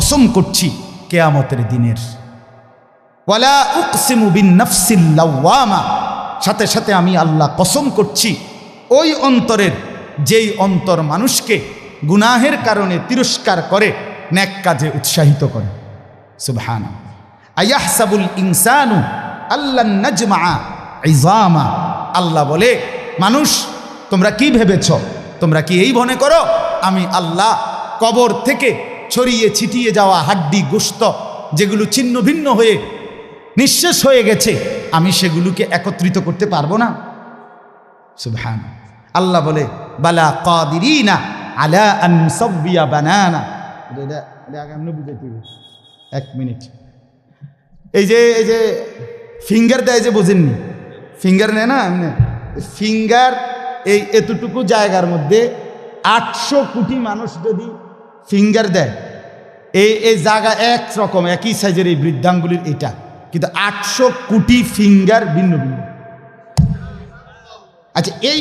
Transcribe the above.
কসম করছি কিয়ামতের দিনের। ওয়ালা উকসিমু বিন নাফসিল লাওয়ামা, সাথে সাথে আমি আল্লাহ কসম করছি ওই অন্তরের, যেই অন্তর মানুষকে গুনাহের কারণে তিরস্কার করে, নেক কাজে উৎসাহিত করে। সুবহানাল্লাহ। আয়াহসাবুল ইনসানু আল্লান নাজমা ইজামা, আল্লাহ বলে মানুষ তোমরা কি ভেবেছ, তোমরা কি এই মনে করো আমি আল্লাহ কবর থেকে ছড়িয়ে ছিটিয়ে যাওয়া হাড্ডি গোশত যেগুলো ছিন্ন ভিন্ন হয়ে নিঃশেষ হয়ে গেছে, আমি সেগুলোকে একত্রিত করতে পারবো না? সুবহান। আল্লাহ বলে বালা কাদিরিনা আলা আন নুসাব্বিয়া বানানা। এক মিনিট, এই যে ফিঙ্গার দেয় যে, বোঝেননি? ফিঙ্গার নেয় না এমনি, ফিঙ্গার এই এতটুকু জায়গার মধ্যে 800 কোটি মানুষ যদি ফিঙ্গার দেয়, এই জায়গা একরকম একই সাইজের এই বৃদ্ধাঙ্গুলির এটা, কিন্তু 800 কোটি ফিঙ্গার ভিন্ন ভিন্ন। আচ্ছা, এই